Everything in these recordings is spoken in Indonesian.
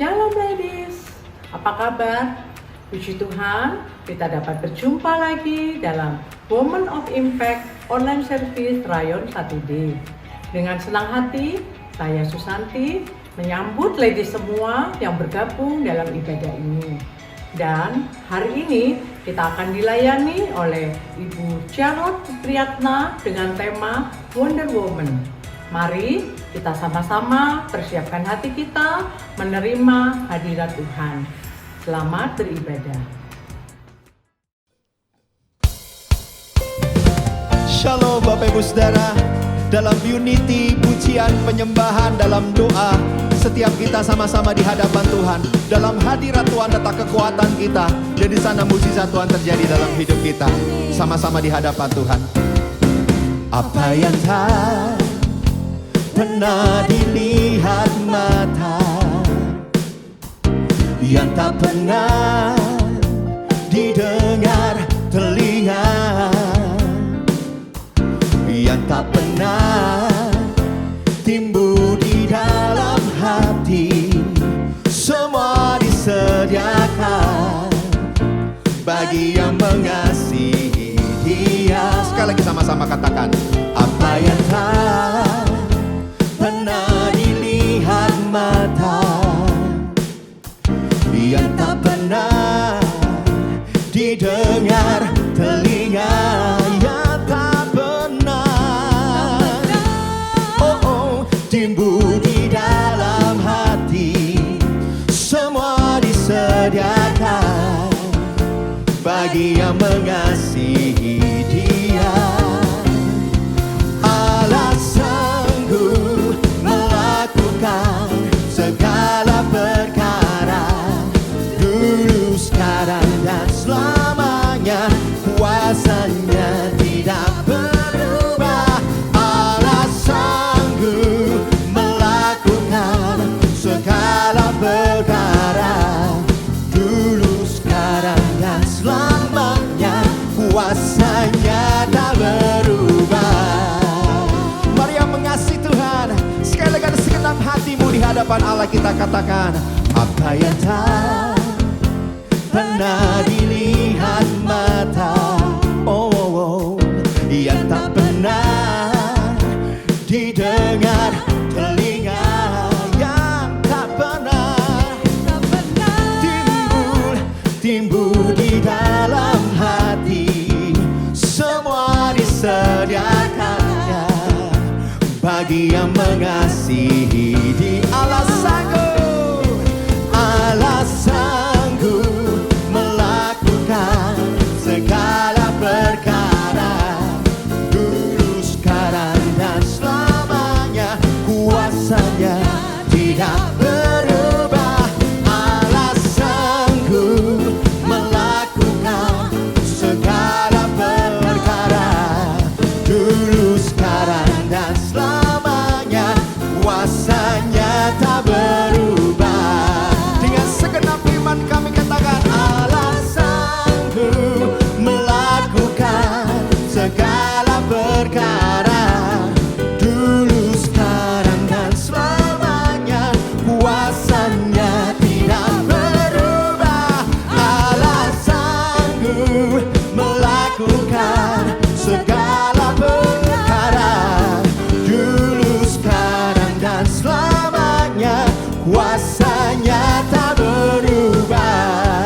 Shalom ladies, apa kabar? Puji Tuhan, kita dapat berjumpa lagi dalam Women of Impact Online Service Rayon 1D. Dengan senang hati, saya Susanti menyambut ladies semua yang bergabung dalam ibadah ini. Dan hari ini kita akan dilayani oleh Ibu Jarod Priyatna dengan tema Wonder Woman. Mari kita sama-sama persiapkan hati kita menerima hadirat Tuhan. Selamat beribadah. Shalom Bapak Ibu Saudara. Dalam unity, pujian, penyembahan, dalam doa, setiap kita sama-sama di hadapan Tuhan. Dalam hadirat Tuhan letak kekuatan kita, dan di sana mukjizat Tuhan terjadi dalam hidup kita. Sama-sama di hadapan Tuhan. Apa yang tak pernah dilihat mata, yang tak pernah didengar telinga, yang tak pernah timbul di dalam hati, semua disediakan bagi yang mengasihi Dia. Sekali lagi sama-sama katakan, apa yang tak pernah dilihat mata, yang tak pernah didengar telinga, yang tak pernah timbul di dalam hati, semua disediakan bagi yang mengasihi Dia. Allah sanggup melakukan segala perkara, dulu, sekarang, dan selamanya. Kuasanya tidak berubah. Allah sanggup melakukan segala perkara, dulu, sekarang, dan selamanya. Kuasanya tak berubah. Mari yang mengasihi Tuhan, sekali lagi dengan segenap hatimu di hadapan Allah kita katakan, apa yang tak pernah dilihat mata, yang tak pernah didengar telinga, yang tak pernah timbul di dalam hati, semua disediakannya bagi yang mengasihi Dia. Allah sanggup, Allah sanggup melakukan segala perkara, dulu, sekarang, dan selamanya. Kuasanya tidak berubah. Allah sanggup melakukan segala perkara, dulu, sekarang, dan selamanya. Kuasanya tak berubah. Dengan segenap iman kami katakan, Allah sanggup melakukan segala perkara, dulu, sekarang, dan selamanya. Kuasanya tidak berubah. Allah sanggup melakukan segala perkara, dulu, sekarang, dan selamanya. Kuasanya tak berubah.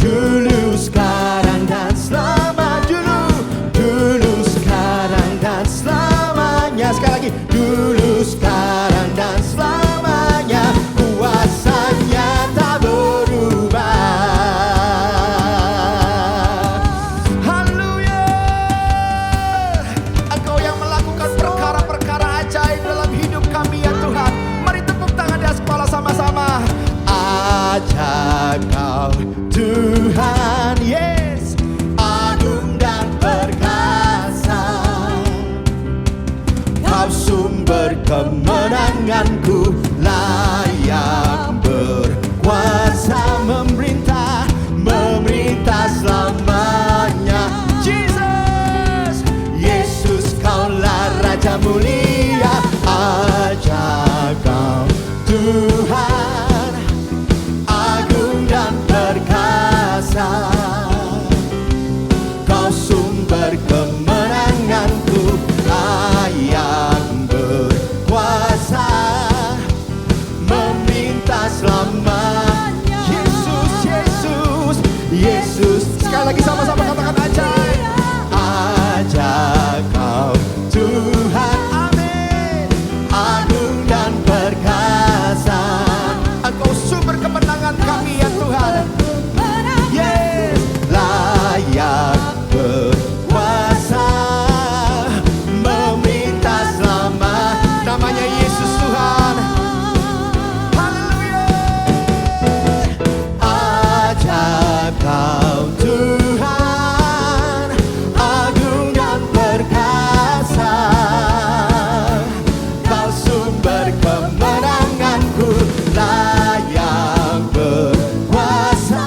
Dulu, sekarang, dan selamanya. Dulu, sekarang, dan selamanya. Sekali lagi, dulu, sekarang, dan selamanya. Kuasanya tak berubah. Haleluya. Engkau yang melakukan perkara-perkara ajaib dalam hidup kami ya Tuhan. Mari tepuk tangan di atas kepala sama-sama. Ajaib Kau Tuhan, yes, agung dan perkasa. Kau sumber kemenanganku, layak berkuasa, memerintah selamanya. Jesus, Yesus, Kaulah Raja mulia, ajaib lagi sama-sama katakan ajaib. Ajaib kau Tuhan, amin. Agung dan perkasa, Engkau sumber kemenangan kami ya Tuhan. Yes, layak berkuasa, meminta selamat, namanya Yesus Tuhan. Haleluya. Ajaib kau Tuhan, agung dan perkasa, kau sumber kemenanganku, layak berkuasa,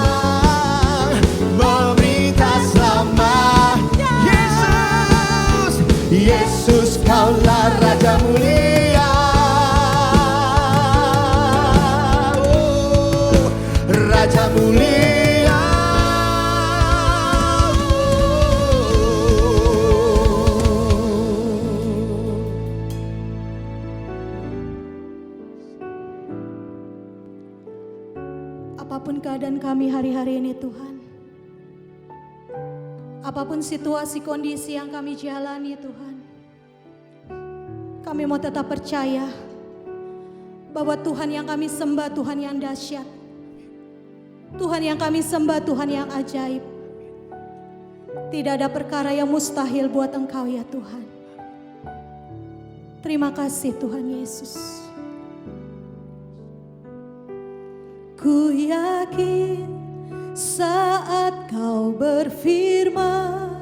meminta selamat. Yesus, Yesus kaulah Raja mulia. Oh, Raja mulia. Apapun keadaan kami hari-hari ini Tuhan, apapun situasi kondisi yang kami jalani Tuhan, kami mau tetap percaya bahwa Tuhan yang kami sembah Tuhan yang dahsyat, Tuhan yang kami sembah Tuhan yang ajaib. Tidak ada perkara yang mustahil buat Engkau ya Tuhan. Terima kasih Tuhan Yesus. Ku yakin saat Kau berfirman,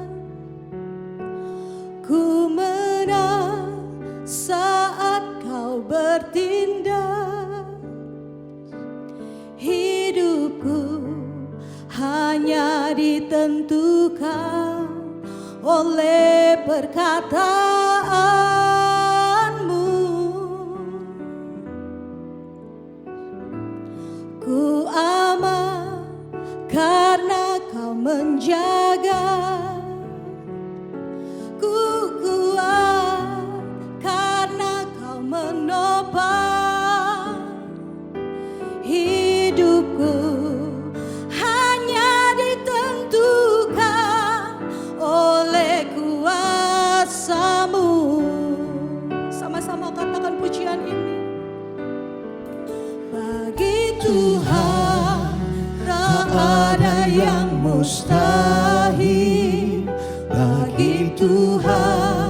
ku menang saat Kau bertindak. Hidupku hanya ditentukan oleh perkataan. Ku aman karena Kau menjaga. Ku kuat karena Kau menopang. Hidupku hanya ditentukan oleh kuasa-Mu. Sama-sama katakan pujian ini. Bagi Tuhan tak ada yang mustahil. Bagi Tuhan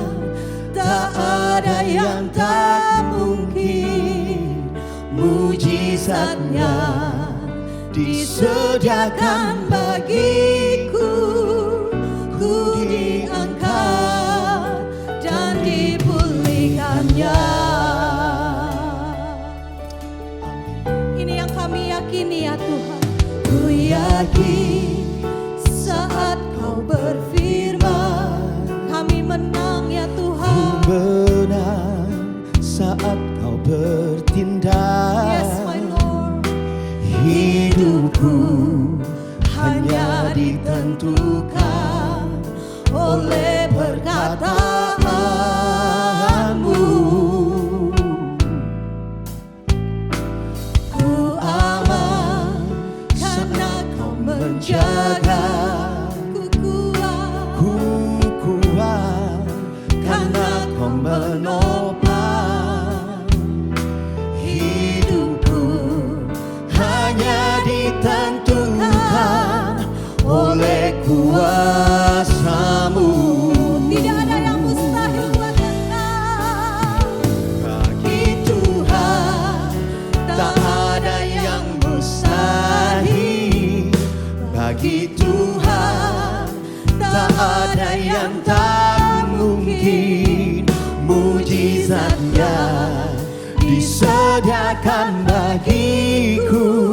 tak ada yang tak mungkin. Mujizatnya disediakan bagiku. Ku diangkat dan dipulihkannya. Kami yakini ya Tuhan. Ku yakin saat Kau berfirman, kami menang ya Tuhan. Ku menang saat Kau bertindak. Yes my Lord. Hidupku hanya ditentukan oleh perkataan-Mu. Jaga, ku kuat karena Kau menopang. Hidupku hanya ditentukan oleh kuasa-Mu. Tidak ada yang mustahil buat Engkau. Bagi Tuhan tak ada yang mustahil. Bagi Tuhan tak ada yang tak mungkin. Mujizatnya disediakan bagiku.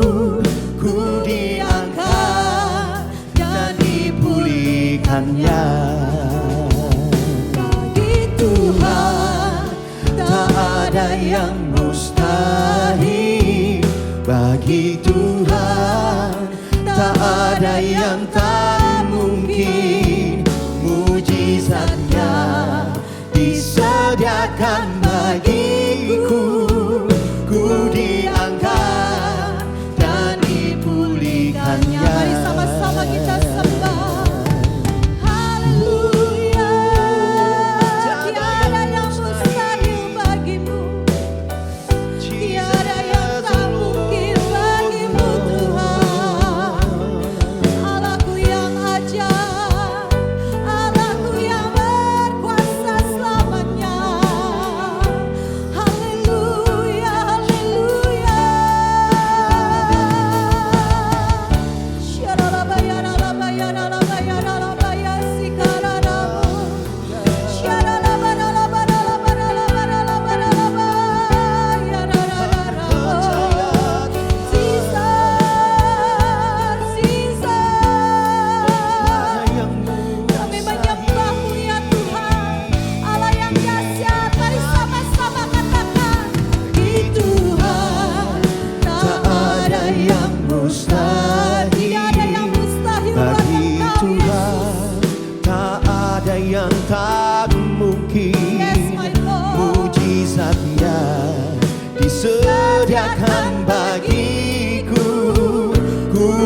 Ku diangkat dan dipulihkannya. Bagi Tuhan Tak ada yang mustahil. Bagi Tuhan tak ada yang tak mungkin. Mujizatnya disediakan bagiku. Ku diangkat dan dipulihkannya. Mari sama-sama kita sembah.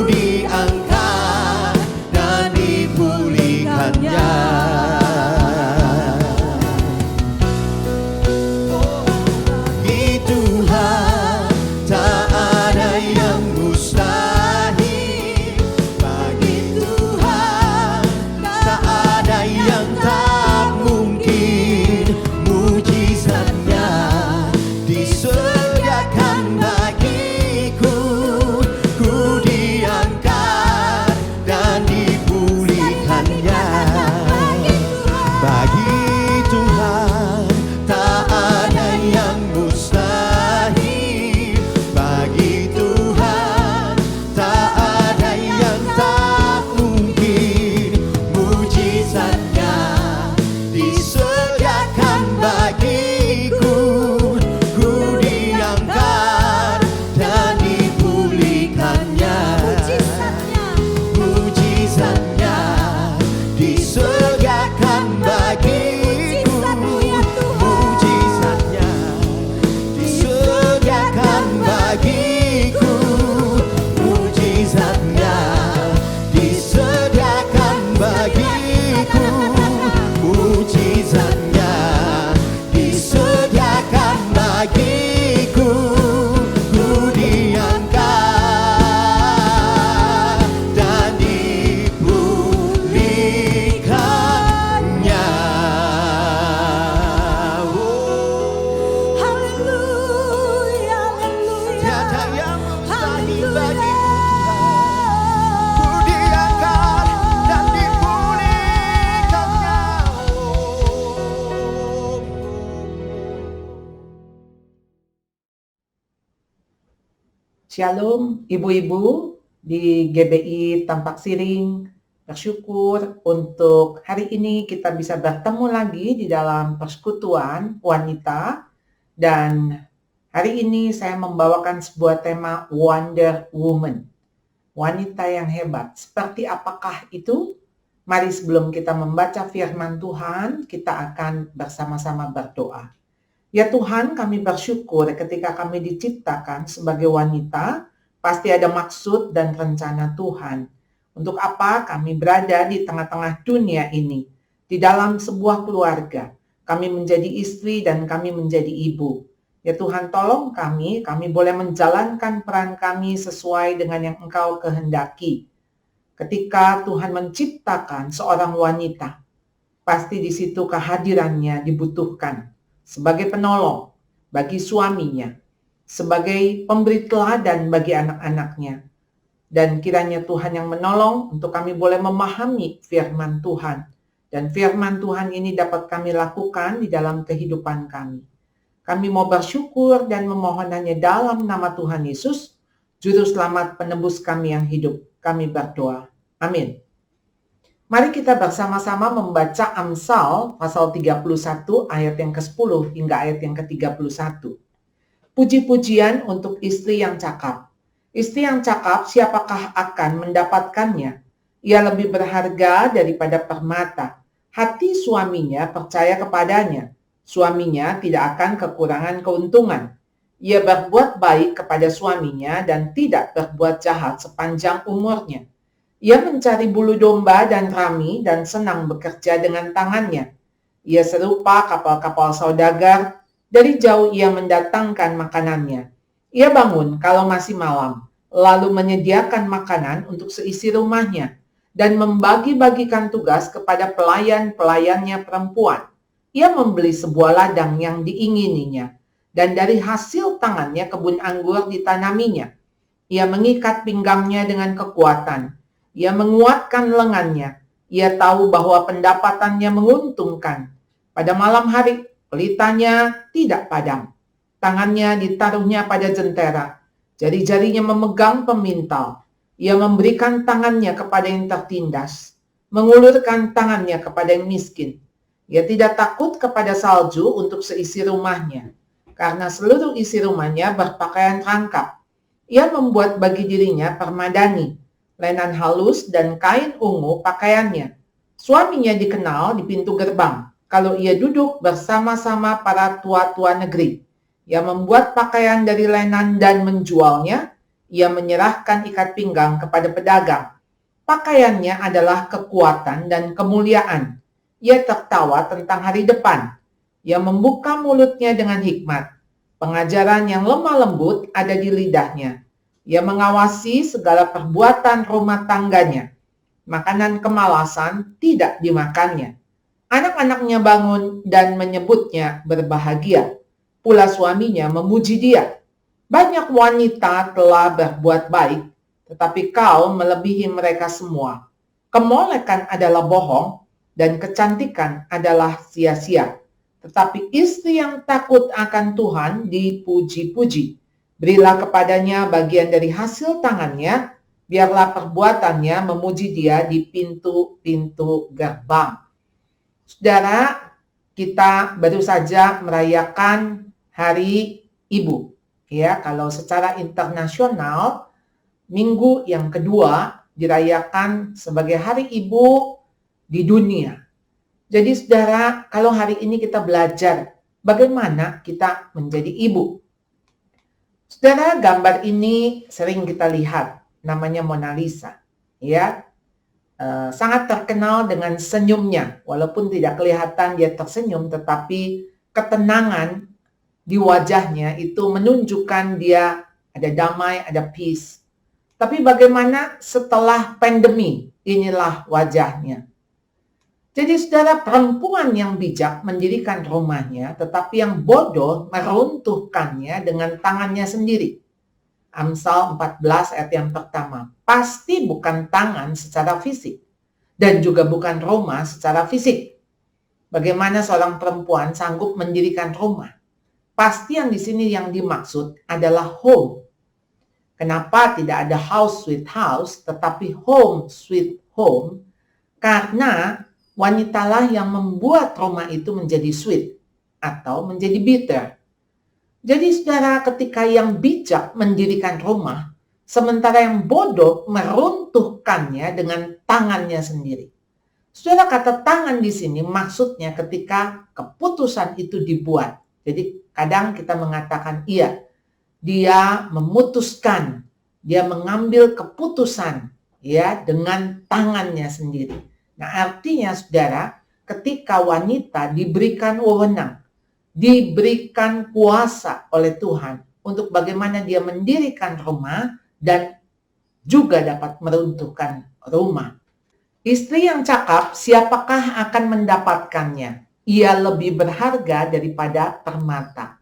diangkat dan dipulihkannya. Bagi Tuhan tak ada yang mustahil. Bagi Tuhan tak ada yang tak mungkin. Mujizatnya disediakan bagiku. Ku diangkat dan dipulihkannya. Bagi Tuhan tak ada yang mustahil. Bagi Tuhan tak ada yang tak mungkin. Mujizatnya disediakan bagiku. Ku diangkat dan dipulihkannya. Mujizatnya disediakan bagiku. Mujizatnya disediakan bagiku. Mujizatnya disediakan bagiku. Mujizatnya disediakan bagiku. Ku diangkat dan dipulihkannya. Haleluya, Tiada haleluya. yang mustahil bagimu Tuhan. Ku diangkat dan dipulihkannya. Shalom ibu-ibu di GBI Tampak Siring. Bersyukur untuk hari ini kita bisa bertemu lagi di dalam persekutuan wanita. Dan hari ini saya membawakan sebuah tema Wonder Woman. Wanita yang hebat. Seperti apakah itu? Mari sebelum kita membaca firman Tuhan, kita akan bersama-sama berdoa. Ya Tuhan, kami bersyukur ketika kami diciptakan sebagai wanita, pasti ada maksud dan rencana Tuhan. Untuk apa kami berada di tengah-tengah dunia ini, di dalam sebuah keluarga. Kami menjadi istri dan kami menjadi ibu. Ya Tuhan, tolong kami boleh menjalankan peran kami sesuai dengan yang Engkau kehendaki. Ketika Tuhan menciptakan seorang wanita, pasti di situ kehadirannya dibutuhkan. Sebagai penolong bagi suaminya, sebagai pemberi teladan bagi anak-anaknya. Dan kiranya Tuhan yang menolong untuk kami boleh memahami firman Tuhan. Dan firman Tuhan ini dapat kami lakukan di dalam kehidupan kami. Kami mau bersyukur dan memohon hanya dalam nama Tuhan Yesus, Juru Selamat penebus kami yang hidup. Kami berdoa. Amin. Mari kita bersama-sama membaca Amsal pasal 31 ayat yang ke-10 hingga ayat yang ke-31. Puji-pujian untuk istri yang cakap. Istri yang cakap, siapakah akan mendapatkannya? Ia lebih berharga daripada permata. Hati suaminya percaya kepadanya. Suaminya tidak akan kekurangan keuntungan. Ia berbuat baik kepada suaminya dan tidak berbuat jahat sepanjang umurnya. Ia mencari bulu domba dan rami dan senang bekerja dengan tangannya. Ia serupa kapal-kapal saudagar, dari jauh ia mendatangkan makanannya. Ia bangun kalau masih malam, lalu menyediakan makanan untuk seisi rumahnya, dan membagi-bagikan tugas kepada pelayan-pelayannya perempuan. Ia membeli sebuah ladang yang diingininya, dan dari hasil tangannya kebun anggur ditanaminya. Ia mengikat pinggangnya dengan kekuatan. Ia menguatkan lengannya. Ia tahu bahwa pendapatannya menguntungkan. Pada malam hari, pelitanya tidak padam. Tangannya ditaruhnya pada jentera. Jari-jarinya memegang pemintal. Ia memberikan tangannya kepada yang tertindas. Mengulurkan tangannya kepada yang miskin. Ia tidak takut kepada salju untuk seisi rumahnya. Karena seluruh isi rumahnya berpakaian rangkap. Ia membuat bagi dirinya permadani. Lenan halus dan kain ungu pakaiannya. Suaminya dikenal di pintu gerbang. Kalau ia duduk bersama-sama para tua-tua negeri. Ia membuat pakaian dari lenan dan menjualnya. Ia menyerahkan ikat pinggang kepada pedagang. Pakaiannya adalah kekuatan dan kemuliaan. Ia tertawa tentang hari depan. Ia membuka mulutnya dengan hikmat. Pengajaran yang lemah lembut ada di lidahnya. Ia mengawasi segala perbuatan rumah tangganya. Makanan kemalasan tidak dimakannya. Anak-anaknya bangun dan menyebutnya berbahagia. Pula suaminya memuji dia. Banyak wanita telah berbuat baik, tetapi kau melebihi mereka semua. Kemolekan adalah bohong dan kecantikan adalah sia-sia. Tetapi istri yang takut akan Tuhan dipuji-puji. Berilah kepadanya bagian dari hasil tangannya, biarlah perbuatannya memuji dia di pintu-pintu gerbang. Saudara, kita baru saja merayakan Hari Ibu. Ya, kalau secara internasional, minggu yang kedua dirayakan sebagai Hari Ibu di dunia. Jadi saudara, kalau hari ini kita belajar bagaimana kita menjadi ibu. Saudara, gambar ini sering kita lihat, namanya Mona Lisa. Ya, sangat terkenal dengan senyumnya. Walaupun tidak kelihatan dia tersenyum, tetapi ketenangan di wajahnya itu menunjukkan dia ada damai, ada peace. Tapi bagaimana setelah pandemi, inilah wajahnya. Jadi saudara, perempuan yang bijak mendirikan rumahnya, tetapi yang bodoh meruntuhkannya dengan tangannya sendiri. Amsal 14 ayat yang pertama. Pasti bukan tangan secara fisik dan juga bukan rumah secara fisik. Bagaimana seorang perempuan sanggup mendirikan rumah? Pasti yang di sini yang dimaksud adalah home. Kenapa tidak ada house sweet house, tetapi home sweet home? Karena wanitalah yang membuat rumah itu menjadi sweet atau menjadi bitter. Jadi saudara, ketika yang bijak mendirikan rumah, sementara yang bodoh meruntuhkannya dengan tangannya sendiri. Saudara, kata tangan di sini maksudnya ketika keputusan itu dibuat. Jadi kadang kita mengatakan iya, dia memutuskan, dia mengambil keputusan ya dengan tangannya sendiri. Nah, artinya saudara, ketika wanita diberikan wewenang, diberikan kuasa oleh Tuhan untuk bagaimana dia mendirikan rumah dan juga dapat meruntuhkan rumah. Istri yang cakap, siapakah akan mendapatkannya? Ia lebih berharga daripada permata.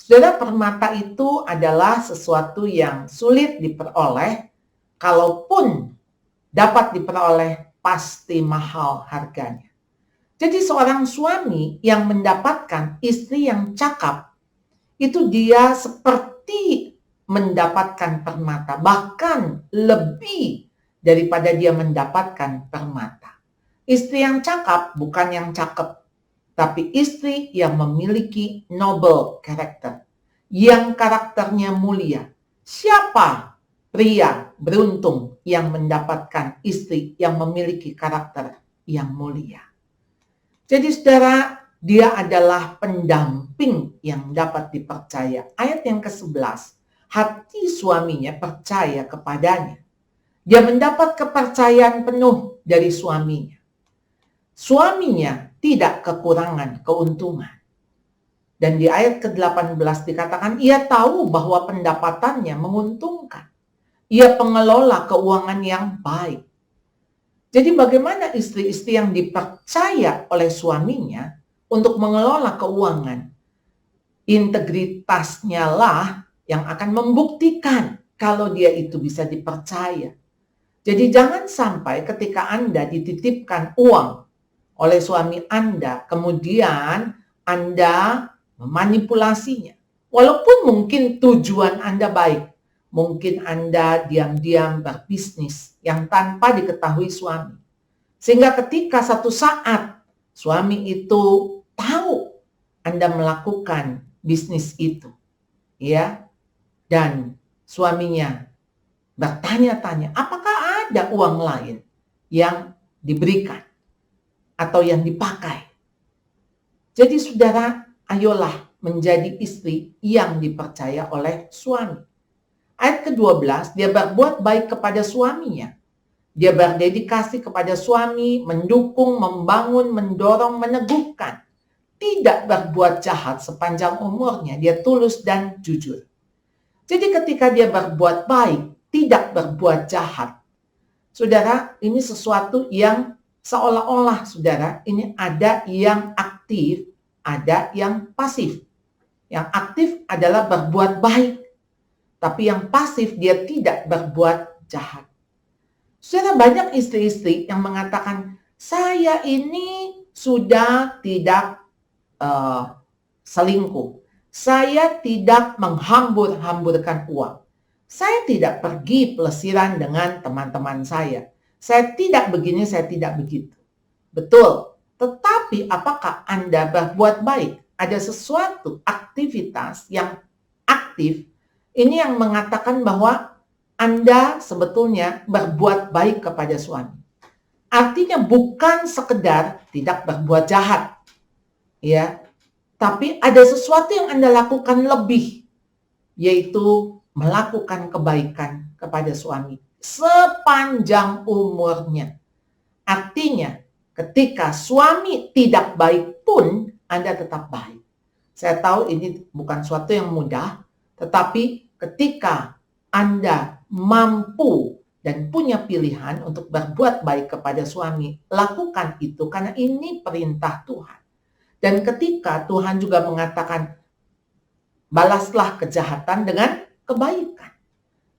Saudara, permata itu adalah sesuatu yang sulit diperoleh, kalaupun dapat diperoleh pasti mahal harganya. Jadi seorang suami yang mendapatkan istri yang cakap, itu dia seperti mendapatkan permata, bahkan lebih daripada dia mendapatkan permata. Istri yang cakap bukan yang cakep, tapi istri yang memiliki noble karakter, yang karakternya mulia. Siapa pria beruntung yang mendapatkan istri yang memiliki karakter yang mulia? Jadi saudara, dia adalah pendamping yang dapat dipercaya. Ayat yang ke-11, hati suaminya percaya kepadanya. Dia mendapat kepercayaan penuh dari suaminya. Suaminya tidak kekurangan keuntungan. Dan di ayat ke-18 dikatakan, ia tahu bahwa pendapatannya menguntungkan. Ia pengelola keuangan yang baik. Jadi bagaimana istri-istri yang dipercaya oleh suaminya untuk mengelola keuangan? Integritasnya lah yang akan membuktikan kalau dia itu bisa dipercaya. Jadi jangan sampai ketika Anda dititipkan uang oleh suami Anda, kemudian Anda memanipulasinya. Walaupun mungkin tujuan Anda baik, mungkin Anda diam-diam berbisnis yang tanpa diketahui suami. Sehingga ketika satu saat suami itu tahu Anda melakukan bisnis itu, ya, dan suaminya bertanya-tanya, apakah ada uang lain yang diberikan atau yang dipakai? Jadi saudara, ayolah menjadi istri yang dipercaya oleh suami. Ayat ke-12, dia berbuat baik kepada suaminya. Dia berdedikasi kepada suami, mendukung, membangun, mendorong, meneguhkan. Tidak berbuat jahat sepanjang umurnya. Dia tulus dan jujur. Jadi ketika dia berbuat baik, tidak berbuat jahat. Saudara, ini sesuatu yang seolah-olah, saudara, ini ada yang aktif, ada yang pasif. Yang aktif adalah berbuat baik. Tapi yang pasif dia tidak berbuat jahat. Saudara, banyak istri-istri yang mengatakan, saya ini sudah tidak selingkuh. Saya tidak menghambur-hamburkan uang. Saya tidak pergi pelesiran dengan teman-teman saya. Saya tidak begini, saya tidak begitu. Betul. Tetapi apakah Anda berbuat baik? Ada sesuatu aktivitas yang aktif. Ini yang mengatakan bahwa Anda sebetulnya berbuat baik kepada suami. Artinya bukan sekedar tidak berbuat jahat. Ya, tapi ada sesuatu yang Anda lakukan lebih, yaitu melakukan kebaikan kepada suami sepanjang umurnya. Artinya, ketika suami tidak baik pun, Anda tetap baik. Saya tahu ini bukan suatu yang mudah, tetapi ketika Anda mampu dan punya pilihan untuk berbuat baik kepada suami, lakukan itu karena ini perintah Tuhan. Dan ketika Tuhan juga mengatakan, balaslah kejahatan dengan kebaikan.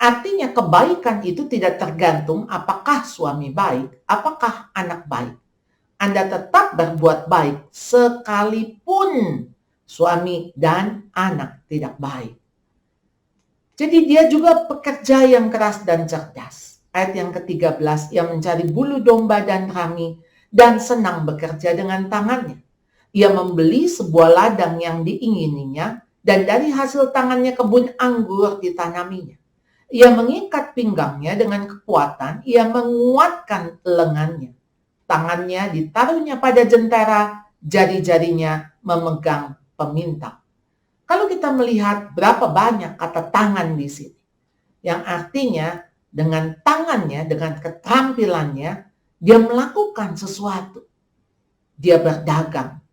Artinya kebaikan itu tidak tergantung apakah suami baik, apakah anak baik. Anda tetap berbuat baik sekalipun suami dan anak tidak baik. Jadi dia juga pekerja yang keras dan cerdas. Ayat yang ke-13, ia mencari bulu domba dan rami dan senang bekerja dengan tangannya. Ia membeli sebuah ladang yang diingininya dan dari hasil tangannya kebun anggur ditanaminya. Ia mengikat pinggangnya dengan kekuatan, ia menguatkan lengannya. Tangannya ditaruhnya pada jentera, jari-jarinya memegang pemintal. Kalau kita melihat berapa banyak kata tangan di sini, yang artinya dengan tangannya, dengan keterampilannya, dia melakukan sesuatu. Dia berdagang.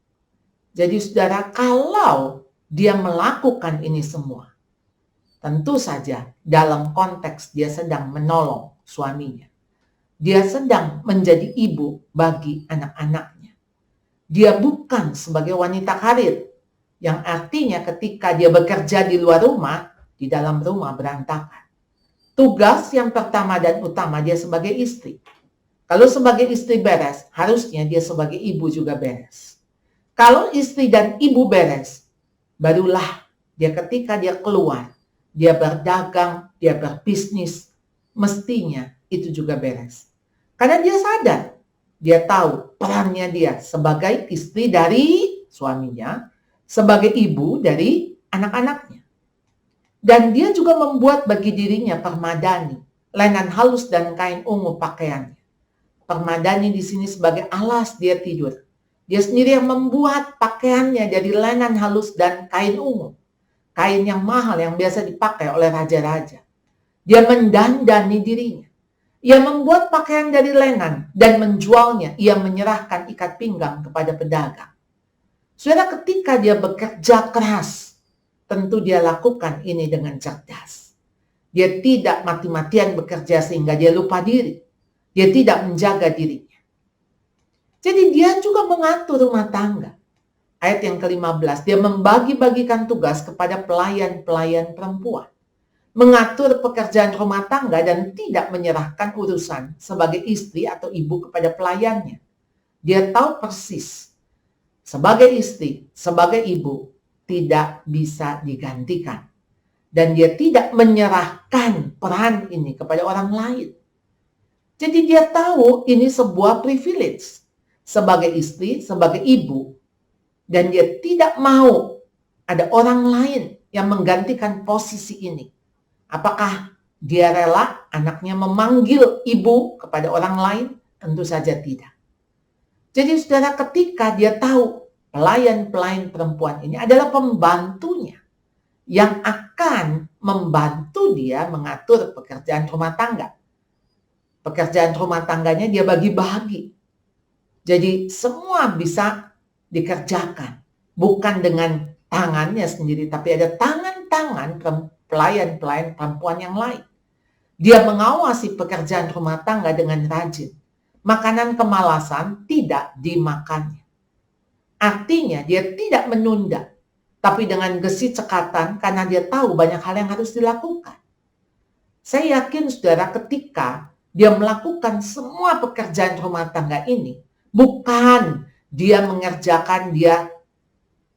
Jadi saudara, kalau dia melakukan ini semua, tentu saja dalam konteks dia sedang menolong suaminya. Dia sedang menjadi ibu bagi anak-anaknya. Dia bukan sebagai wanita karir, yang artinya ketika dia bekerja di luar rumah, di dalam rumah berantakan. Tugas yang pertama dan utama dia sebagai istri. Kalau sebagai istri beres, harusnya dia sebagai ibu juga beres. Kalau istri dan ibu beres, barulah dia ketika dia keluar, dia berdagang, dia berbisnis, mestinya itu juga beres. Karena dia sadar, dia tahu perannya dia sebagai istri dari suaminya, sebagai ibu dari anak-anaknya. Dan dia juga membuat bagi dirinya permadani, lenan halus dan kain ungu pakaiannya. Permadani di sini sebagai alas dia tidur. Dia sendiri yang membuat pakaiannya dari lenan halus dan kain ungu. Kain yang mahal yang biasa dipakai oleh raja-raja. Dia mendandani dirinya. Ia membuat pakaian dari lenan dan menjualnya. Ia menyerahkan ikat pinggang kepada pedagang. Saudara, ketika dia bekerja keras, tentu dia lakukan ini dengan cerdas. Dia tidak mati-matian bekerja sehingga dia lupa diri. Dia tidak menjaga dirinya. Jadi dia juga mengatur rumah tangga. Ayat yang ke-15, dia membagi-bagikan tugas kepada pelayan-pelayan perempuan. Mengatur pekerjaan rumah tangga dan tidak menyerahkan urusan sebagai istri atau ibu kepada pelayannya. Dia tahu persis. Sebagai istri, sebagai ibu, tidak bisa digantikan. Dan dia tidak menyerahkan peran ini kepada orang lain. Jadi dia tahu ini sebuah privilege. Sebagai istri, sebagai ibu. Dan dia tidak mau ada orang lain yang menggantikan posisi ini. Apakah dia rela anaknya memanggil ibu kepada orang lain? Tentu saja tidak. Jadi saudara, ketika dia tahu pelayan-pelayan perempuan ini adalah pembantunya. yang akan membantu dia mengatur pekerjaan rumah tangga. Pekerjaan rumah tangganya dia bagi-bagi. Jadi semua bisa dikerjakan. Bukan dengan tangannya sendiri, tapi ada tangan-tangan pelayan-pelayan perempuan yang lain. Dia mengawasi pekerjaan rumah tangga dengan rajin. Makanan kemalasan tidak dimakannya. Artinya dia tidak menunda, tapi dengan gesit cekatan karena dia tahu banyak hal yang harus dilakukan. Saya yakin saudara, ketika dia melakukan semua pekerjaan rumah tangga ini, bukan dia mengerjakan dia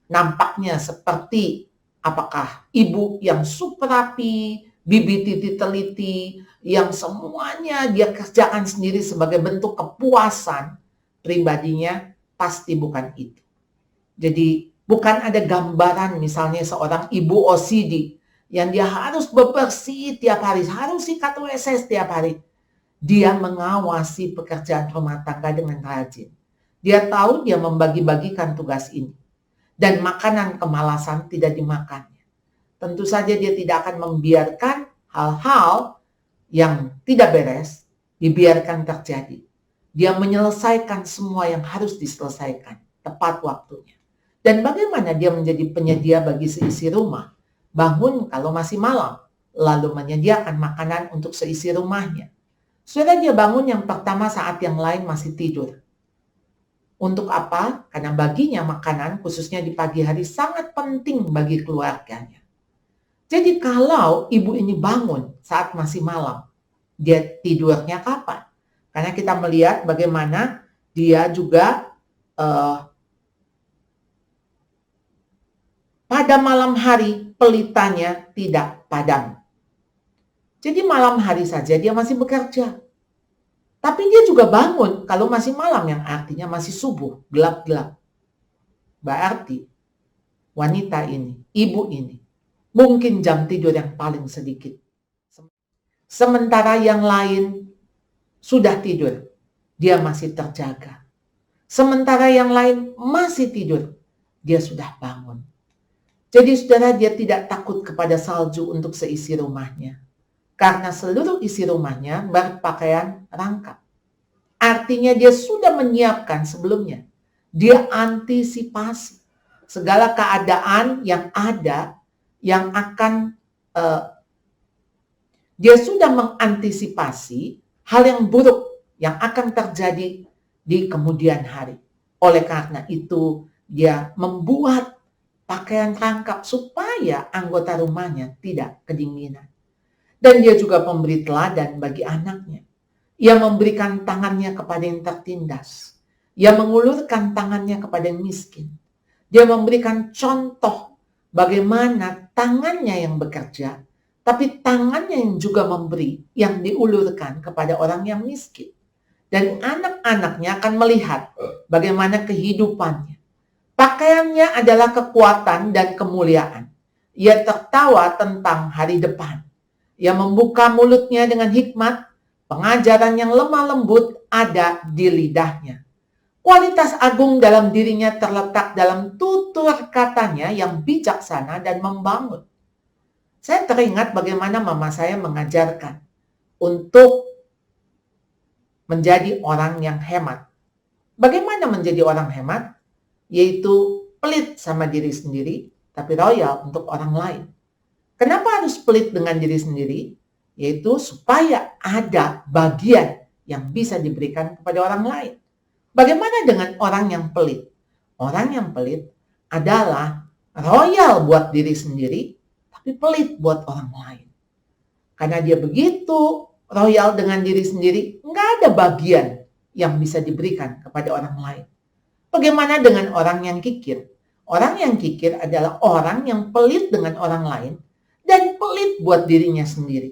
nampaknya seperti apakah ibu yang super rapi, bibi titi teliti, yang semuanya dia kerjakan sendiri sebagai bentuk kepuasan pribadinya, pasti bukan itu. Jadi bukan ada gambaran misalnya seorang ibu OCD yang dia harus bebersih tiap hari, harus sikat WC setiap hari. Dia mengawasi pekerjaan rumah tangga dengan rajin. Dia tahu dia membagi-bagikan tugas ini. Dan makanan kemalasan tidak dimakannya. Tentu saja dia tidak akan membiarkan hal-hal yang tidak beres dibiarkan terjadi. Dia menyelesaikan semua yang harus diselesaikan tepat waktunya. Dan bagaimana dia menjadi penyedia bagi seisi rumah? Bangun kalau masih malam, lalu menyediakan makanan untuk seisi rumahnya. Saudara, dia bangun yang pertama saat yang lain masih tidur. Untuk apa? Karena baginya makanan, khususnya di pagi hari, sangat penting bagi keluarganya. Jadi kalau ibu ini bangun saat masih malam, dia tidurnya kapan? Karena kita melihat bagaimana dia juga pada malam hari pelitanya tidak padam. Jadi malam hari saja dia masih bekerja. Tapi dia juga bangun kalau masih malam, yang artinya masih subuh, gelap-gelap. Berarti wanita ini, ibu ini, mungkin jam tidur yang paling sedikit. Sementara yang lain sudah tidur, dia masih terjaga. Sementara yang lain masih tidur, dia sudah bangun. Jadi saudara, dia tidak takut kepada salju untuk seisi rumahnya. Karena seluruh isi rumahnya berpakaian rangkap. Artinya dia sudah menyiapkan sebelumnya. Dia antisipasi segala keadaan yang ada, yang akan dia sudah mengantisipasi hal yang buruk yang akan terjadi di kemudian hari. Oleh karena itu, dia membuat pakaian rangkap supaya anggota rumahnya tidak kedinginan. Dan dia juga memberi teladan bagi anaknya. Ia memberikan tangannya kepada yang tertindas. Ia mengulurkan tangannya kepada yang miskin. Dia memberikan contoh bagaimana tangannya yang bekerja, tapi tangannya yang juga memberi, yang diulurkan kepada orang yang miskin. Dan anak-anaknya akan melihat bagaimana kehidupannya. Pakaiannya adalah kekuatan dan kemuliaan. Ia tertawa tentang hari depan. Ia membuka mulutnya dengan hikmat, pengajaran yang lemah lembut ada di lidahnya. Kualitas agung dalam dirinya terletak dalam tutur katanya yang bijaksana dan membangun. Saya teringat bagaimana mama saya mengajarkan untuk menjadi orang yang hemat. Bagaimana menjadi orang hemat? Yaitu pelit sama diri sendiri, tapi royal untuk orang lain. Kenapa harus pelit dengan diri sendiri? Yaitu supaya ada bagian yang bisa diberikan kepada orang lain. Bagaimana dengan orang yang pelit? Orang yang pelit adalah royal buat diri sendiri, tapi pelit buat orang lain. Karena dia begitu royal dengan diri sendiri, nggak ada bagian yang bisa diberikan kepada orang lain. Bagaimana dengan orang yang kikir? Orang yang kikir adalah orang yang pelit dengan orang lain dan pelit buat dirinya sendiri.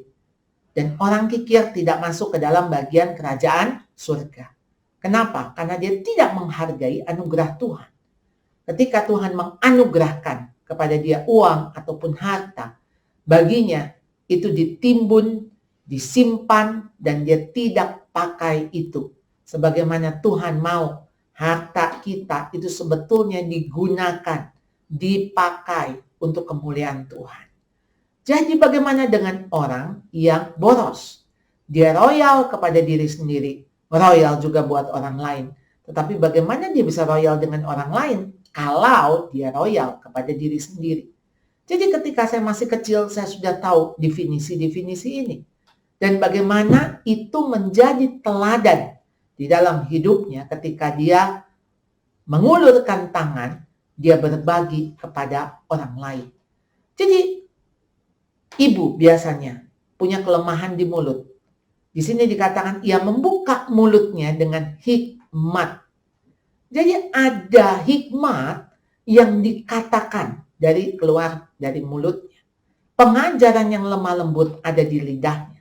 Dan orang kikir tidak masuk ke dalam bagian kerajaan surga. Kenapa? Karena dia tidak menghargai anugerah Tuhan. Ketika Tuhan menganugerahkan kepada dia uang ataupun harta, baginya itu ditimbun, disimpan, dan dia tidak pakai itu. Sebagaimana Tuhan mau harta kita itu sebetulnya digunakan, dipakai untuk kemuliaan Tuhan. Jadi bagaimana dengan orang yang boros? Dia royal kepada diri sendiri, royal juga buat orang lain. Tetapi bagaimana dia bisa royal dengan orang lain kalau dia royal kepada diri sendiri? Jadi ketika saya masih kecil, saya sudah tahu definisi-definisi ini. Dan bagaimana itu menjadi teladan di dalam hidupnya ketika dia mengulurkan tangan, dia berbagi kepada orang lain. Jadi ibu biasanya punya kelemahan di mulut. Di sini dikatakan ia membuka mulutnya dengan hikmat. Jadi ada hikmat yang dikatakan keluar dari mulutnya. Pengajaran yang lemah lembut ada di lidahnya.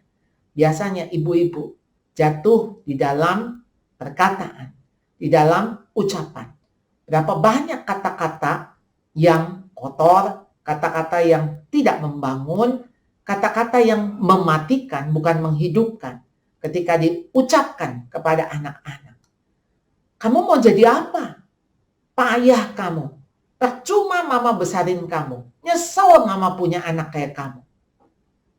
Biasanya ibu-ibu jatuh di dalam perkataan, di dalam ucapan. Berapa banyak kata-kata yang kotor, kata-kata yang tidak membangun, kata-kata yang mematikan, bukan menghidupkan ketika diucapkan kepada anak-anak. Kamu mau jadi apa? Payah kamu. Percuma mama besarin kamu. Nyesel mama punya anak kayak kamu.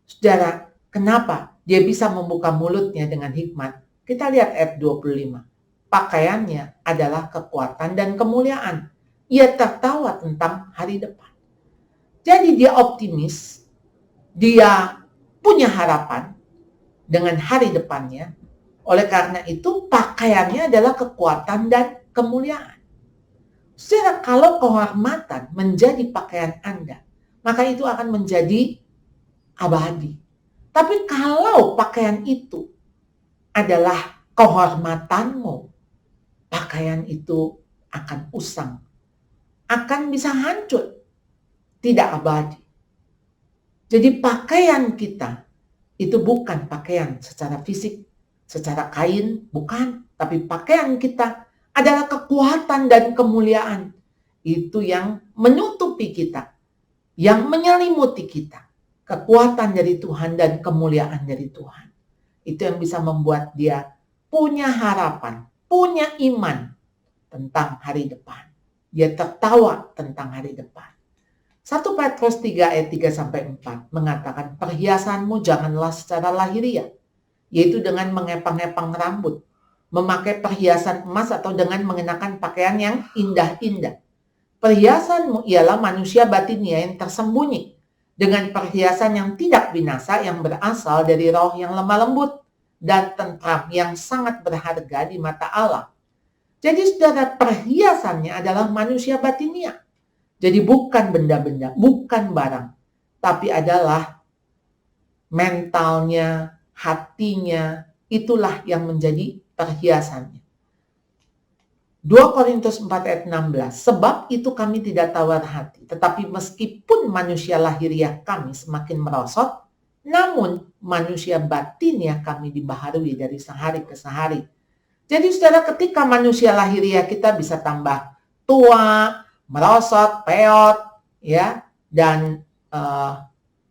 Saudara, kenapa dia bisa membuka mulutnya dengan hikmat? Kita lihat ayat 25. Pakaiannya adalah kekuatan dan kemuliaan. Ia tertawa tentang hari depan. Jadi dia optimis. Dia punya harapan dengan hari depannya. Oleh karena itu pakaiannya adalah kekuatan dan kemuliaan. Saudara, kalau kehormatan menjadi pakaian Anda, maka itu akan menjadi abadi. Tapi kalau pakaian itu adalah kehormatanmu, pakaian itu akan usang, akan bisa hancur, tidak abadi. Jadi pakaian kita itu bukan pakaian secara fisik, secara kain, bukan. Tapi pakaian kita adalah kekuatan dan kemuliaan. Itu yang menutupi kita, yang menyelimuti kita. Kekuatan dari Tuhan dan kemuliaan dari Tuhan. Itu yang bisa membuat dia punya harapan, punya iman tentang hari depan. Dia tertawa tentang hari depan. 1 Petrus 3 ayat 3-4 mengatakan, perhiasanmu janganlah secara lahiriah, yaitu dengan mengepang-epang rambut, memakai perhiasan emas atau dengan mengenakan pakaian yang indah-indah. Perhiasanmu ialah manusia batinnya yang tersembunyi, dengan perhiasan yang tidak binasa yang berasal dari roh yang lemah lembut dan tentram yang sangat berharga di mata Allah. Jadi saudara, perhiasannya adalah manusia batinia. Jadi bukan benda-benda, bukan barang, tapi adalah mentalnya, hatinya, itulah yang menjadi perhiasannya. 2 Korintus 4 ayat 16, sebab itu kami tidak tawar hati, tetapi meskipun manusia lahiriah kami semakin merosot, namun manusia batinnya kami dibaharui dari sehari ke sehari. Jadi saudara, ketika manusia lahiriah kita bisa tambah tua, merosot, peot, ya, dan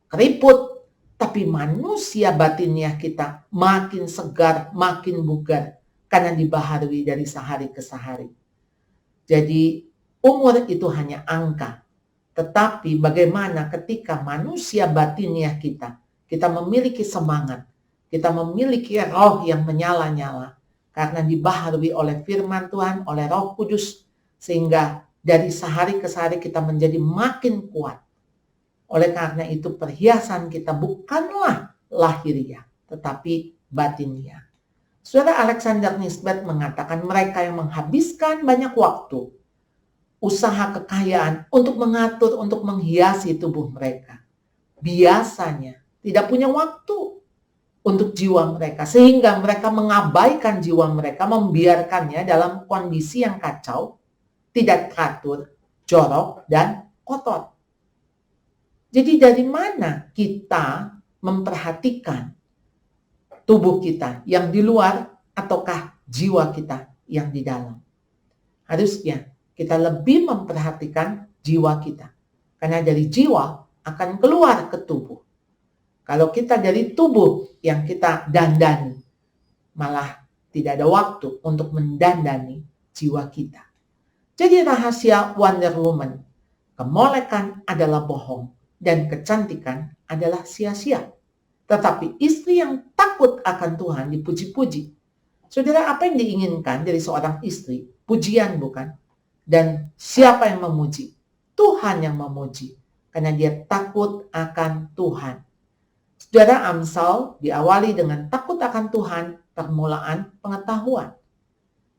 keriput, tapi manusia batinnya kita makin segar, makin bugar, karena dibaharui dari sehari ke sehari. Jadi umur itu hanya angka. Tetapi bagaimana ketika manusia batinnya kita memiliki semangat, kita memiliki roh yang menyala-nyala, karena dibaharui oleh firman Tuhan, oleh Roh Kudus, sehingga dari sehari ke sehari kita menjadi makin kuat. Oleh karena itu perhiasan kita bukanlah lahiriah, tetapi batiniah. Saudara, Alexander Nisbet mengatakan mereka yang menghabiskan banyak waktu, usaha kekayaan untuk mengatur, untuk menghiasi tubuh mereka, biasanya tidak punya waktu untuk jiwa mereka, sehingga mereka mengabaikan jiwa mereka, membiarkannya dalam kondisi yang kacau, tidak teratur, jorok, dan kotor. Jadi dari mana kita memperhatikan tubuh kita yang di luar ataukah jiwa kita yang di dalam? Harusnya kita lebih memperhatikan jiwa kita. Karena dari jiwa akan keluar ke tubuh. Kalau kita dari tubuh yang kita dandani, malah tidak ada waktu untuk mendandani jiwa kita. Jadi rahasia Wonder Woman, kemolekan adalah bohong dan kecantikan adalah sia-sia. Tetapi istri yang takut akan Tuhan dipuji-puji. Saudara, apa yang diinginkan dari seorang istri? Pujian, bukan? Dan siapa yang memuji? Tuhan yang memuji. Karena dia takut akan Tuhan. Saudara, Amsal diawali dengan takut akan Tuhan, permulaan pengetahuan.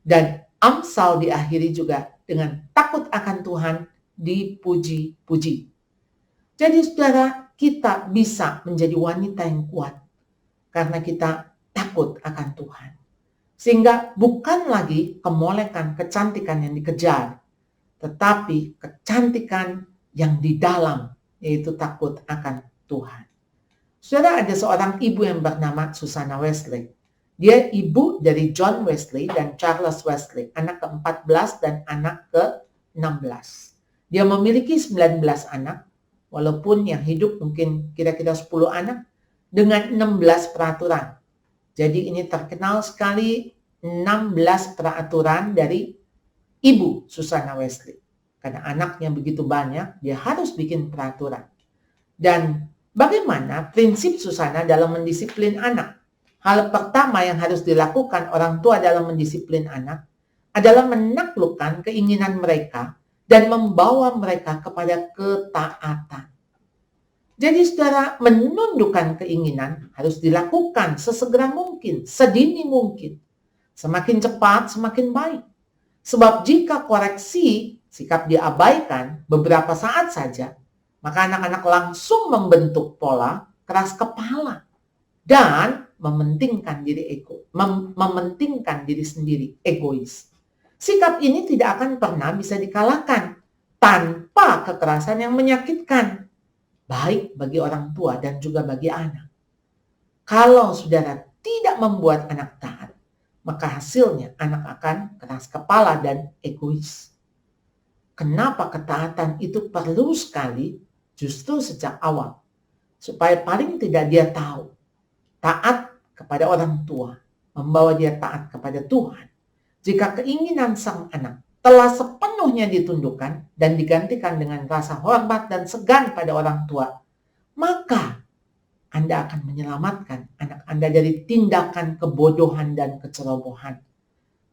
Dan Amsal diakhiri juga dengan takut akan Tuhan, dipuji-puji. Jadi saudara, kita bisa menjadi wanita yang kuat karena kita takut akan Tuhan. Sehingga bukan lagi kemolekan, kecantikan yang dikejar, tetapi kecantikan yang di dalam, yaitu takut akan Tuhan. Saudara, ada seorang ibu yang bernama Susanna Wesley. Dia ibu dari John Wesley dan Charles Wesley, anak ke-14 dan anak ke-16. Dia memiliki 19 anak, walaupun yang hidup mungkin kira-kira 10 anak, dengan 16 peraturan. Jadi ini terkenal sekali 16 peraturan dari ibu Susanna Wesley. Karena anaknya begitu banyak, dia harus bikin peraturan. Dan bagaimana prinsip Susanna dalam mendisiplin anak? Hal pertama yang harus dilakukan orang tua dalam mendisiplin anak adalah menaklukkan keinginan mereka dan membawa mereka kepada ketaatan. Jadi saudara, menundukkan keinginan harus dilakukan sesegera mungkin, sedini mungkin. Semakin cepat, semakin baik. Sebab jika koreksi sikap diabaikan beberapa saat saja, maka anak-anak langsung membentuk pola keras kepala dan mementingkan diri sendiri, egois. Sikap ini tidak akan pernah bisa dikalahkan tanpa kekerasan yang menyakitkan, baik bagi orang tua dan juga bagi anak. Kalau saudara tidak membuat anak taat, maka hasilnya anak akan keras kepala dan egois. Kenapa ketaatan itu perlu sekali? Justru sejak awal, supaya paling tidak dia tahu taat kepada orang tua membawa dia taat kepada Tuhan. Jika keinginan sang anak telah sepenuhnya ditundukkan dan digantikan dengan rasa hormat dan segan pada orang tua, maka Anda akan menyelamatkan anak Anda dari tindakan kebodohan dan kecerobohan.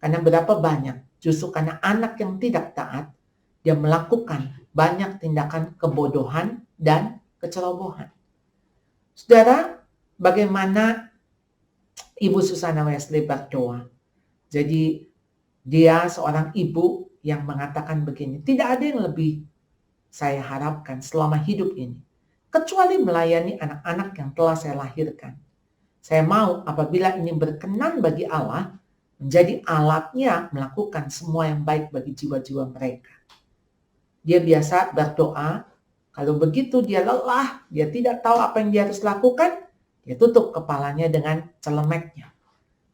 Karena berapa banyak justru karena anak yang tidak taat, dia melakukan banyak tindakan kebodohan dan kecerobohan. Saudara, bagaimana Ibu Susanna Wesley berdoa? Jadi dia seorang ibu yang mengatakan begini, tidak ada yang lebih saya harapkan selama hidup ini, kecuali melayani anak-anak yang telah saya lahirkan. Saya mau apabila ini berkenan bagi Allah, menjadi alatnya melakukan semua yang baik bagi jiwa-jiwa mereka. Dia biasa berdoa, kalau begitu dia lelah, dia tidak tahu apa yang dia harus lakukan, dia tutup kepalanya dengan celemeknya.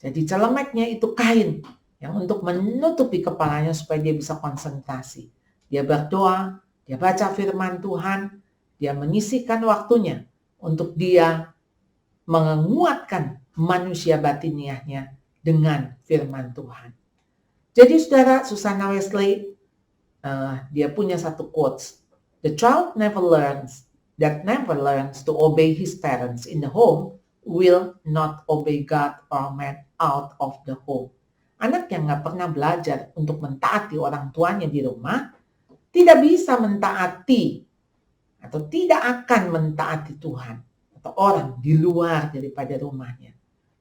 Jadi celemeknya itu kain yang untuk menutupi kepalanya supaya dia bisa konsentrasi. Dia berdoa, dia baca firman Tuhan, dia menyisihkan waktunya untuk dia menguatkan manusia batiniahnya dengan firman Tuhan. Jadi saudara, Susanna Wesley, dia punya satu quotes. The child never learns to obey his parents in the home will not obey God or man out of the home. Anak yang gak pernah belajar untuk mentaati orang tuanya di rumah, tidak bisa mentaati atau tidak akan mentaati Tuhan atau orang di luar daripada rumahnya.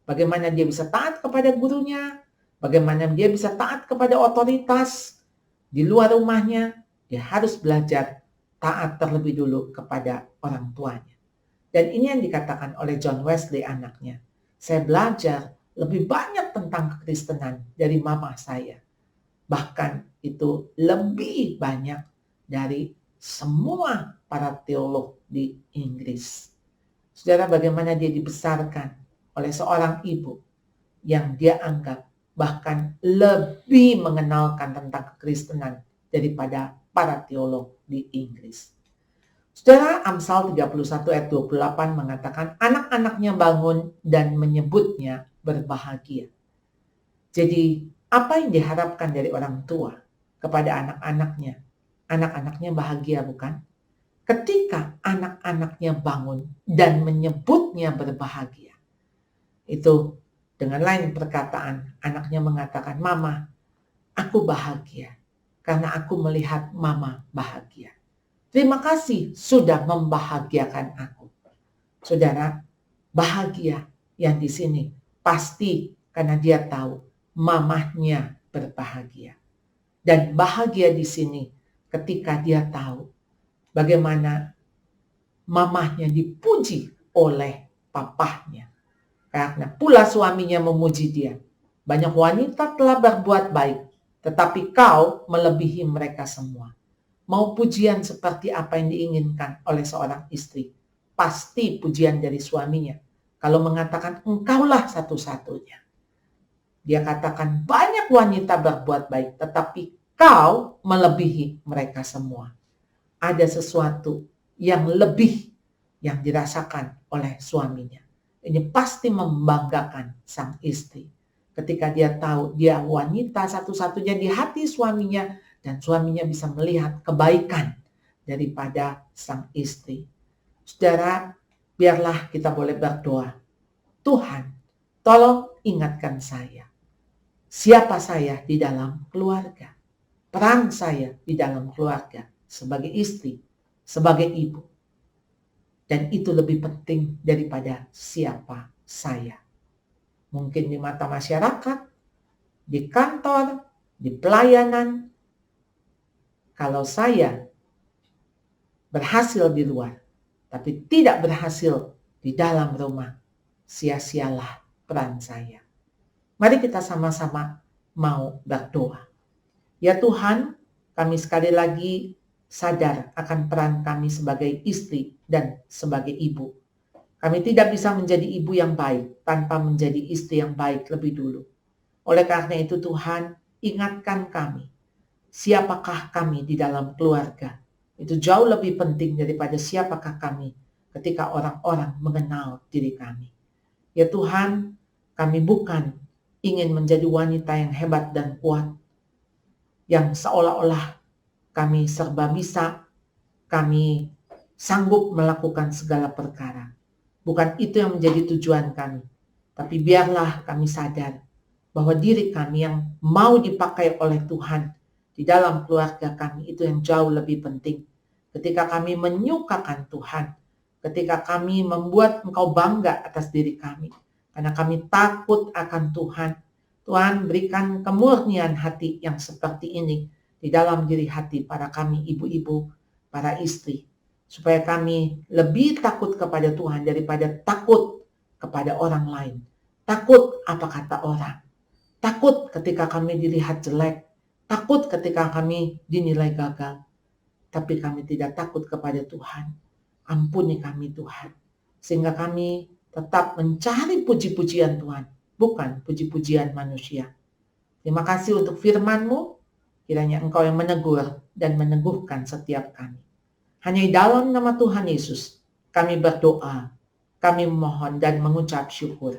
Bagaimana dia bisa taat kepada gurunya, bagaimana dia bisa taat kepada otoritas di luar rumahnya, dia harus belajar taat terlebih dulu kepada orang tuanya. Dan ini yang dikatakan oleh John Wesley anaknya. Saya belajar lebih banyak tentang kekristenan dari mama saya. Bahkan itu lebih banyak dari semua para teolog di Inggris. Saudara, bagaimana dia dibesarkan oleh seorang ibu yang dia anggap bahkan lebih mengenalkan tentang kekristenan daripada para teolog di Inggris. Saudara, Amsal 31 ayat 28 mengatakan anak-anaknya bangun dan menyebutnya berbahagia. Jadi apa yang diharapkan dari orang tua kepada anak-anaknya? anak-anaknya bahagia, bukan? Ketika anak-anaknya bangun dan menyebutnya berbahagia, itu dengan lain perkataan, anaknya mengatakan, "Mama, aku bahagia karena aku melihat Mama bahagia. Terima kasih sudah membahagiakan aku." Saudara, bahagia yang di sini pasti karena dia tahu mamahnya berbahagia. Dan bahagia di sini ketika dia tahu bagaimana mamahnya dipuji oleh papahnya. Karena pula suaminya memuji dia. Banyak wanita telah berbuat baik, tetapi kau melebihi mereka semua. Mau pujian seperti apa yang diinginkan oleh seorang istri? Pasti pujian dari suaminya. Kalau mengatakan engkaulah satu-satunya. Dia katakan banyak wanita berbuat baik, tetapi kau melebihi mereka semua. Ada sesuatu yang lebih yang dirasakan oleh suaminya. Ini pasti membanggakan sang istri. Ketika dia tahu dia wanita satu-satunya di hati suaminya dan suaminya bisa melihat kebaikan daripada sang istri. Saudara, biarlah kita boleh berdoa. Tuhan, tolong ingatkan saya. Siapa saya di dalam keluarga? Peran saya di dalam keluarga sebagai istri, sebagai ibu. Dan itu lebih penting daripada siapa saya. Mungkin di mata masyarakat, di kantor, di pelayanan. Kalau saya berhasil di luar, tapi tidak berhasil di dalam rumah, sia-sialah peran saya. Mari kita sama-sama mau berdoa. Ya Tuhan, kami sekali lagi sadar akan peran kami sebagai istri dan sebagai ibu. Kami tidak bisa menjadi ibu yang baik tanpa menjadi istri yang baik lebih dulu. Oleh karena itu Tuhan, ingatkan kami. Siapakah kami di dalam keluarga? Itu jauh lebih penting daripada siapakah kami ketika orang-orang mengenal diri kami. Ya Tuhan, kami bukan ingin menjadi wanita yang hebat dan kuat, yang seolah-olah kami serba bisa, kami sanggup melakukan segala perkara. Bukan itu yang menjadi tujuan kami. Tapi biarlah kami sadar bahwa diri kami yang mau dipakai oleh Tuhan di dalam keluarga kami itu yang jauh lebih penting. Ketika kami menyukakan Tuhan, ketika kami membuat Engkau bangga atas diri kami, karena kami takut akan Tuhan. Tuhan, berikan kemurnian hati yang seperti ini di dalam diri hati para kami ibu-ibu, para istri, supaya kami lebih takut kepada Tuhan daripada takut kepada orang lain. Takut apa kata orang. Takut ketika kami dilihat jelek. Takut ketika kami dinilai gagal. Tapi kami tidak takut kepada Tuhan. Ampuni kami Tuhan. Sehingga kami tetap mencari puji-pujian Tuhan. Bukan puji-pujian manusia. Terima kasih untuk firman-Mu. Kiranya Engkau yang menegur dan meneguhkan setiap kami. Hanya di dalam nama Tuhan Yesus kami berdoa, kami memohon dan mengucap syukur.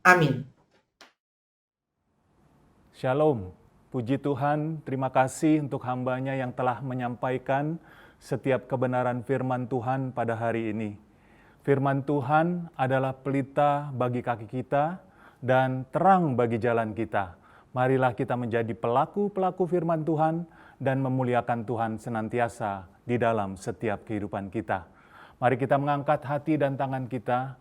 Amin. Shalom, puji Tuhan, terima kasih untuk hamba-Nya yang telah menyampaikan setiap kebenaran firman Tuhan pada hari ini. Firman Tuhan adalah pelita bagi kaki kita dan terang bagi jalan kita. Marilah kita menjadi pelaku-pelaku firman Tuhan dan memuliakan Tuhan senantiasa di dalam setiap kehidupan kita. Mari kita mengangkat hati dan tangan kita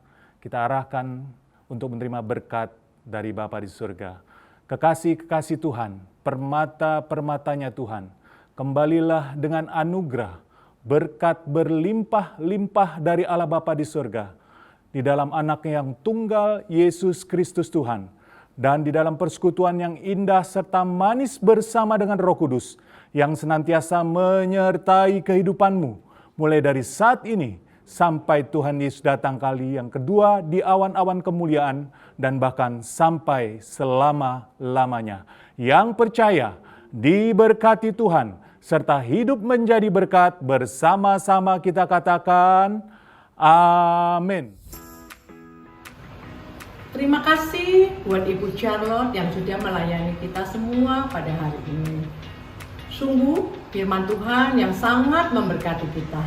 arahkan untuk menerima berkat dari Bapa di surga. Kekasih-kekasih Tuhan, permata-permatanya Tuhan, kembalilah dengan anugerah, berkat berlimpah-limpah dari Allah Bapa di surga, di dalam Anak-Nya yang tunggal, Yesus Kristus Tuhan, dan di dalam persekutuan yang indah serta manis bersama dengan Roh Kudus yang senantiasa menyertai kehidupanmu mulai dari saat ini sampai Tuhan Yesus datang kali yang kedua di awan-awan kemuliaan dan bahkan sampai selama-lamanya. Yang percaya diberkati Tuhan serta hidup menjadi berkat, bersama-sama kita katakan amin. Terima kasih buat Ibu Charlotte yang sudah melayani kita semua pada hari ini. Sungguh firman Tuhan yang sangat memberkati kita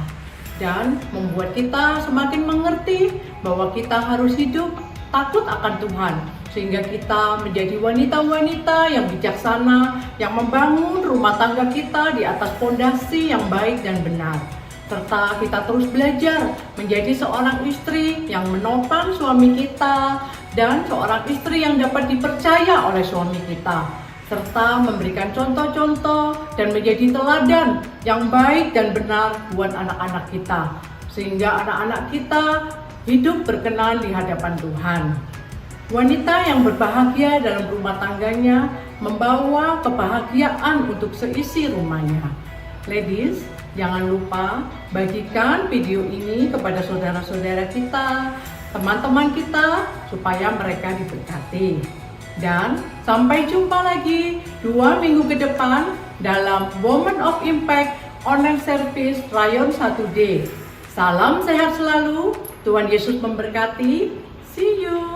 dan membuat kita semakin mengerti bahwa kita harus hidup takut akan Tuhan, sehingga kita menjadi wanita-wanita yang bijaksana, yang membangun rumah tangga kita di atas fondasi yang baik dan benar. Serta kita terus belajar menjadi seorang istri yang menopang suami kita dan seorang istri yang dapat dipercaya oleh suami kita, serta memberikan contoh-contoh dan menjadi teladan yang baik dan benar buat anak-anak kita, sehingga anak-anak kita hidup berkenan di hadapan Tuhan. Wanita yang berbahagia dalam rumah tangganya membawa kebahagiaan untuk seisi rumahnya. Ladies, jangan lupa bagikan video ini kepada saudara-saudara kita, teman-teman kita, supaya mereka diberkati. Dan sampai jumpa lagi 2 minggu ke depan dalam Women of Impact Online Service Rayon 1D. Salam sehat selalu, Tuhan Yesus memberkati. See you.